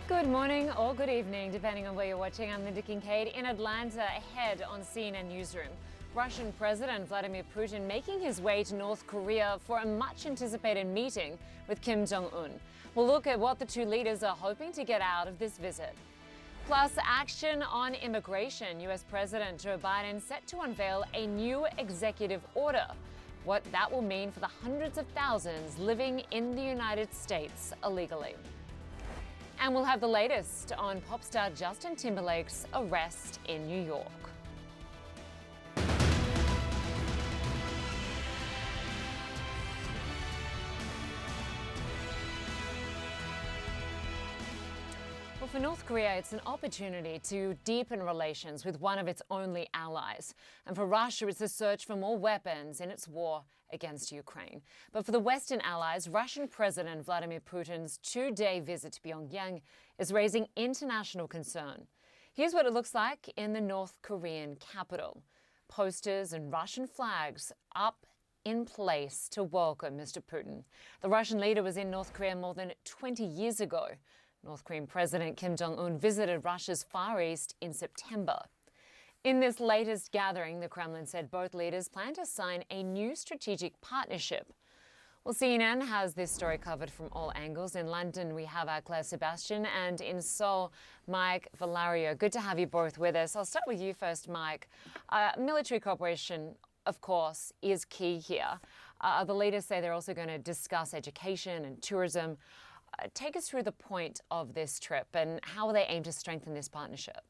Good morning or good evening, depending on where you're watching. I'm Linda Kincaid in Atlanta, ahead on CNN Newsroom. Russian President Vladimir Putin making his way to North Korea for a much-anticipated meeting with Kim Jong-un. We'll look at what the two leaders are hoping to get out of this visit. Plus, action on immigration. U.S. President Joe Biden set to unveil a new executive order. What that will mean for the hundreds of thousands living in the United States illegally. And we'll have the latest on pop star Justin Timberlake's arrest in New York. Well, for North Korea, it's an opportunity to deepen relations with one of its only allies. And for Russia, it's a search for more weapons in its war against Ukraine. But for the Western allies, Russian President Vladimir Putin's two-day visit to Pyongyang is raising international concern. Here's what it looks like in the North Korean capital. Posters and Russian flags up in place to welcome Mr. Putin. The Russian leader was in North Korea more than 20 years ago. North Korean President Kim Jong-un visited Russia's Far East in September. In this latest gathering, the Kremlin said both leaders plan to sign a new strategic partnership. Well, CNN has this story covered from all angles. In London, we have our CLARE SEBASTIan, and in Seoul, Mike VELERIO. Good to have you both with us. I'll start with you first, Mike. Military cooperation, of course, is key here. The leaders say they're also going to discuss education and tourism. Take us through the point of this trip and how they aim to strengthen this partnership.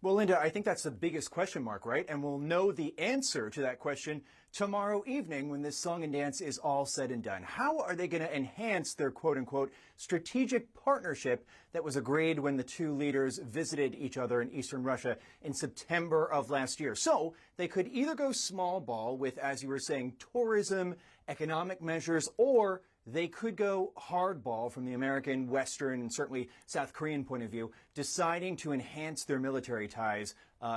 Well, Linda, I think that's the biggest question mark, right? And we'll know the answer to that question tomorrow evening when this song and dance is all said and done. How are they going to enhance their quote-unquote strategic partnership that was agreed when the two leaders visited each other in eastern Russia in September of last year? So they could either go small ball with, as you were saying, tourism, economic measures, or they could go hardball from the American, Western, and certainly South Korean point of view, deciding to enhance their military ties,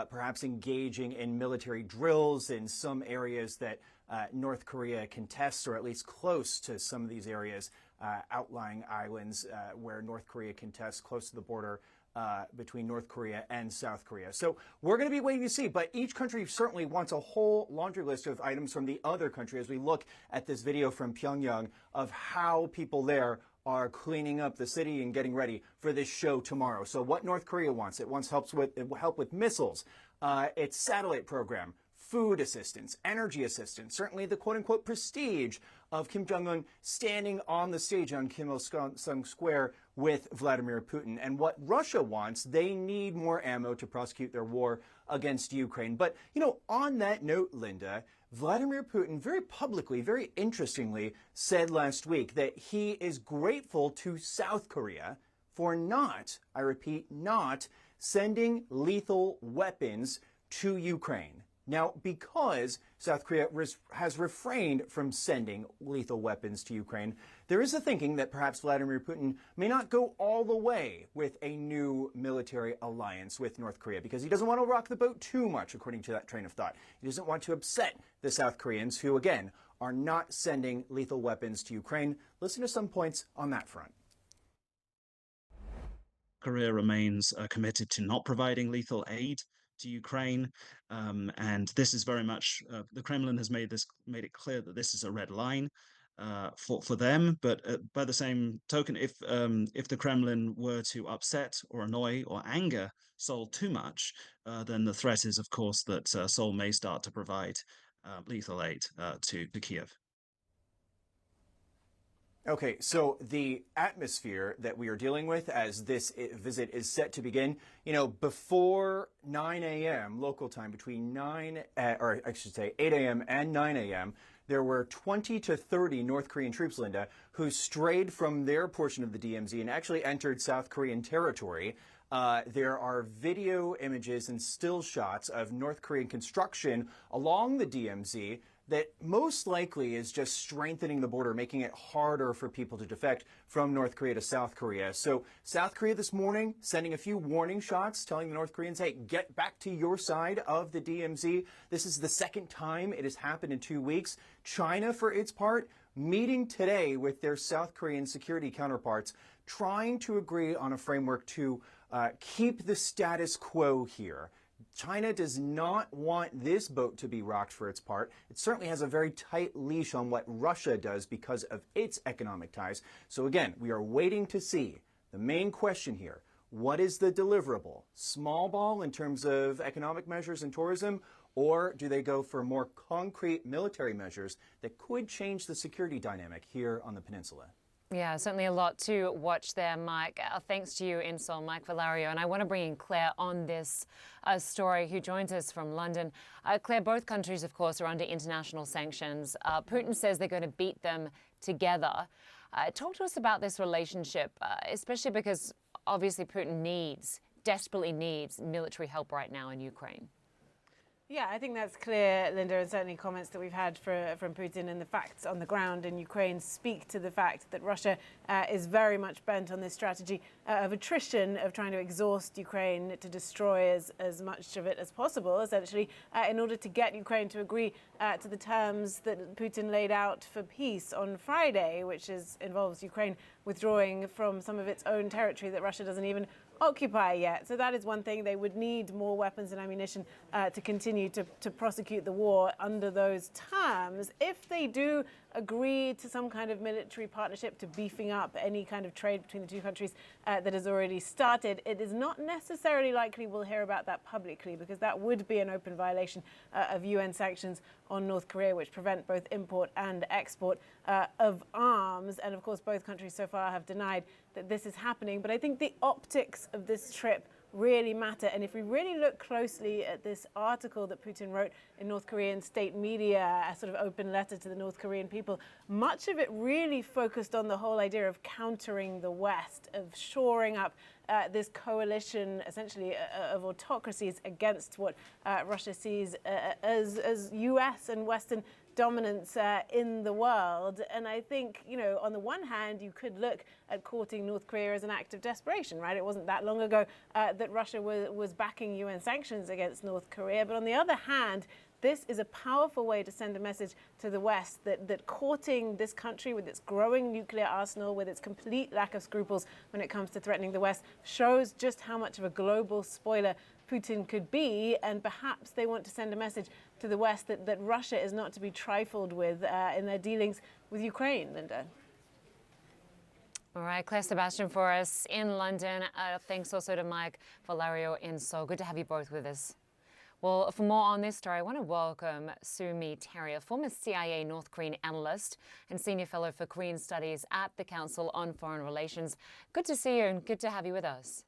perhaps engaging in military drills in some areas that North Korea contests, or at least close to some of these areas, outlying islands where North Korea contests close to the border between North Korea and South Korea. So we're going to be waiting to see, but each country certainly wants a whole laundry list of items from the other country as we look at this video from Pyongyang of how people there are cleaning up the city and getting ready for this show tomorrow. So what North Korea wants, it wants help with missiles, its satellite program, food assistance, energy assistance, certainly the quote-unquote prestige of Kim Jong-un standing on the stage on Kim Il-sung Square with Vladimir Putin. And what Russia wants, they need more ammo to prosecute their war against Ukraine. But, you know, on that note, Linda, Vladimir Putin very publicly, very interestingly, said last week that he is grateful to South Korea for not, I repeat, not sending lethal weapons to Ukraine. Now, because South Korea has refrained from sending lethal weapons to Ukraine, there is a thinking that perhaps Vladimir Putin may not go all the way with a new military alliance with North Korea because he doesn't want to rock the boat too much, according to that train of thought. He doesn't want to upset the South Koreans, who, again, are not sending lethal weapons to Ukraine. Listen to some points on that front. Korea remains committed to not providing lethal aid to Ukraine, and this is very much the Kremlin has made it clear that this is a red line for them. But by the same token, if the Kremlin were to upset or annoy or anger Seoul too much, then the threat is, of course, that Seoul may start to provide lethal aid to Kiev. Okay, so the atmosphere that we are dealing with as this visit is set to begin, you know, before 9 a.m. local time, between 8 a.m. and 9 a.m., there were 20 to 30 North Korean troops, Linda, who strayed from their portion of the DMZ and actually entered South Korean territory. There are video images and still shots of North Korean construction along the DMZ that most likely is just strengthening the border, making it harder for people to defect from North Korea to South Korea. So South Korea this morning sending a few warning shots, telling the North Koreans, hey, get back to your side of the DMZ. This is the second time it has happened in 2 weeks. China, for its part, meeting today with their South Korean security counterparts, trying to agree on a framework to keep the status quo here. China does not want this boat to be rocked for its part. It certainly has a very tight leash on what Russia does because of its economic ties. So again, we are waiting to see the main question here. What is the deliverable? Small ball in terms of economic measures and tourism, or do they go for more concrete military measures that could change the security dynamic here on the peninsula? Yeah, certainly a lot to watch there, Mike. Thanks to you in Seoul, Mike Valerio. And I want to bring in Claire on this story, who joins us from London. Claire, both countries, of course, are under international sanctions. Putin says they're going to beat them together. Talk to us about this relationship, especially because obviously Putin desperately needs military help right now in Ukraine. Yeah, I think that's clear, Linda, and certainly comments that we've had from Putin, and the facts on the ground in Ukraine speak to the fact that Russia is very much bent on this strategy of attrition, of trying to exhaust Ukraine, to destroy as much of it as possible, essentially, in order to get Ukraine to agree to the terms that Putin laid out for peace on Friday, which involves Ukraine withdrawing from some of its own territory that Russia doesn't even occupy yet. So that is one thing. They would need more weapons and ammunition to continue to prosecute the war under those terms. If they do agree to some kind of military partnership, to beefing up any kind of trade between the two countries that has already started, it is not necessarily likely we'll hear about that publicly, because that would be an open violation of UN sanctions on North Korea, which prevent both import and export of arms. And of course, both countries so far have denied that this is happening. But I think the optics of this trip really matter. And if we really look closely at this article that Putin wrote in North Korean state media, a sort of open letter to the North Korean people, much of it really focused on the whole idea of countering the West, of shoring up this coalition, essentially, of autocracies against what Russia sees as US and Western dominance in the world. And I think, on the one hand, you could look at courting North Korea as an act of desperation, right? It wasn't that long ago that Russia was backing UN sanctions against North Korea. But on the other hand, this is a powerful way to send a message to the West that courting this country with its growing nuclear arsenal, with its complete lack of scruples when it comes to threatening the West, shows just how much of a global spoiler Putin could be. And perhaps they want to send a message to the West that Russia is not to be trifled with in their dealings with Ukraine, Linda. All right, Claire Sebastian for us in London. Thanks also to Mike Valerio in Seoul. Good to have you both with us. Well, for more on this story, I want to welcome Sue-Mi Terrier, former CIA North Korean analyst and senior fellow for Korean studies at the Council on Foreign Relations. Good to see you and good to have you with us.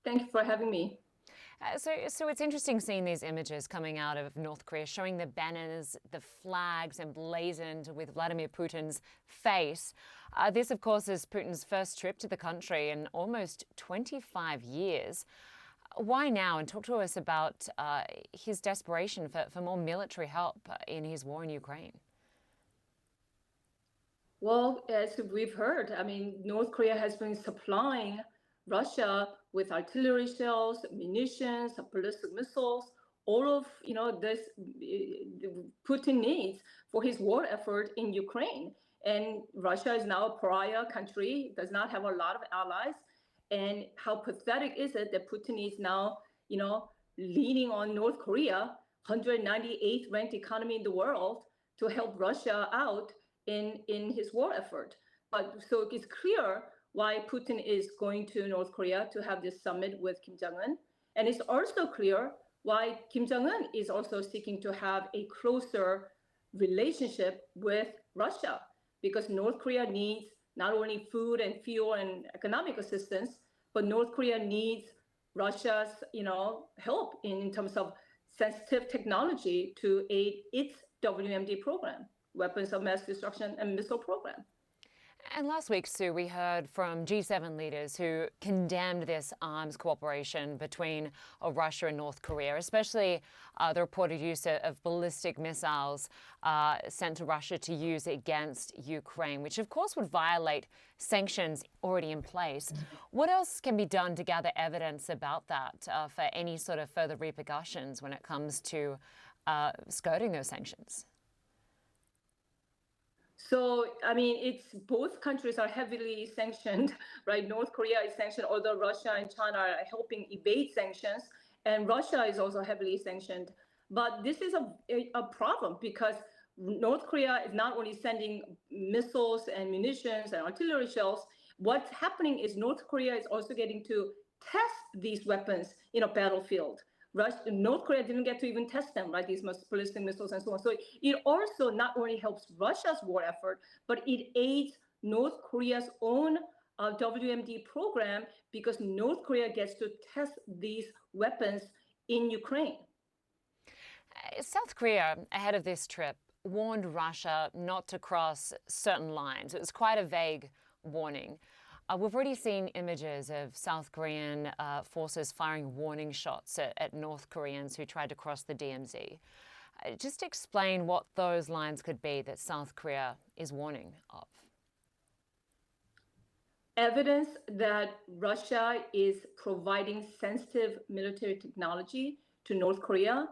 Thank you for having me. So it's interesting seeing these images coming out of North Korea, showing the banners, the flags emblazoned with Vladimir Putin's face. This, of course, is Putin's first trip to the country in almost 25 years. Why now? And talk to us about his desperation for more military help in his war in Ukraine. Well, as we've heard, North Korea has been supplying Russia with artillery shells, munitions, ballistic missiles, all of this Putin needs for his war effort in Ukraine. And Russia is now a pariah country, does not have a lot of allies. And how pathetic is it that Putin is now, leaning on North Korea, 198th ranked economy in the world, to help Russia out in his war effort. But so it's clear why Putin is going to North Korea to have this summit with Kim Jong-un. And it's also clear why Kim Jong-un is also seeking to have a closer relationship with Russia, because North Korea needs not only food and fuel and economic assistance, but North Korea needs Russia's, help in terms of sensitive technology to aid its WMD program, weapons of mass destruction and missile program. And last week, Sue, we heard from G7 leaders who condemned this arms cooperation between Russia and North Korea, especially the reported use of ballistic missiles sent to Russia to use against Ukraine, which of course would violate sanctions already in place. What else can be done to gather evidence about that for any sort of further repercussions when it comes to skirting those sanctions? So, I mean, it's both countries are heavily sanctioned, right? North Korea is sanctioned, although Russia and China are helping evade sanctions, and Russia is also heavily sanctioned. But this is a problem because North Korea is not only sending missiles and munitions and artillery shells. What's happening is North Korea is also getting to test these weapons in a battlefield. North Korea didn't get to even test them, right? These ballistic missiles and so on. So it also not only helps Russia's war effort, but it aids North Korea's own WMD program because North Korea gets to test these weapons in Ukraine. South Korea, ahead of this trip, warned Russia not to cross certain lines. It was quite a vague warning. We've already seen images of South Korean forces firing warning shots at North Koreans who tried to cross the DMZ. Just explain what those lines could be that South Korea is warning of. Evidence that Russia is providing sensitive military technology to North Korea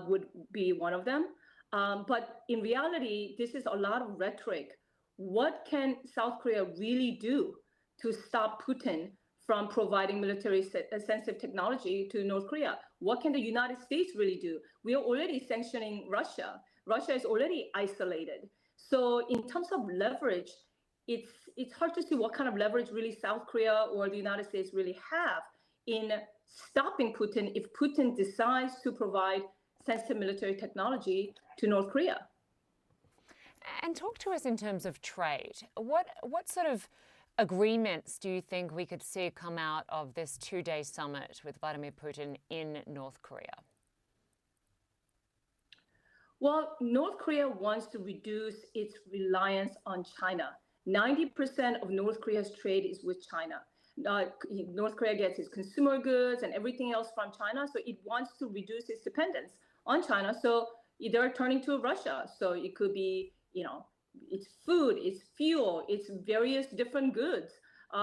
would be one of them. But in reality, this is a lot of rhetoric. What can South Korea really do to stop Putin from providing military sensitive technology to North Korea? What can the United States really do? We are already sanctioning Russia. Russia is already isolated. So in terms of leverage, it's hard to see what kind of leverage really South Korea or the United States really have in stopping Putin if Putin decides to provide sensitive military technology to North Korea. And talk to us in terms of trade. What sort of agreements do you think we could see come out of this two-day summit with Vladimir Putin in North Korea? Well, North Korea wants to reduce its reliance on China. 90% of North Korea's trade is with China. North Korea gets its consumer goods and everything else from China, so it wants to reduce its dependence on China. So they're turning to Russia. So it could be, it's food, it's fuel, it's various different goods,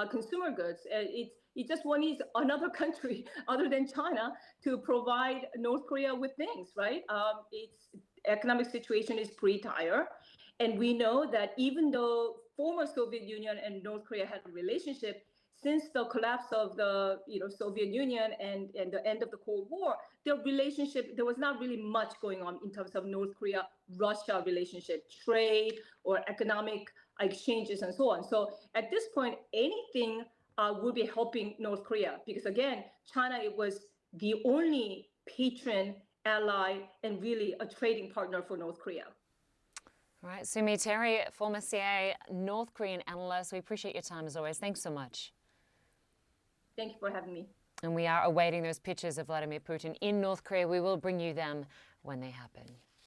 consumer goods. It just needs another country other than China to provide North Korea with things, right? Its economic situation is pretty dire. And we know that even though former Soviet Union and North Korea had a relationship, since the collapse of the Soviet Union and the end of the Cold War, their relationship, there was not really much going on in terms of North Korea-Russia relationship, trade or economic exchanges and so on. So at this point, anything would be helping North Korea because, again, China, it was the only patron, ally, and really a trading partner for North Korea. All right, Sumi Terry, former CIA North Korean analyst. We appreciate your time as always. Thanks so much. Thank you for having me. And we are awaiting those pictures of Vladimir Putin in North Korea. We will bring you them when they happen.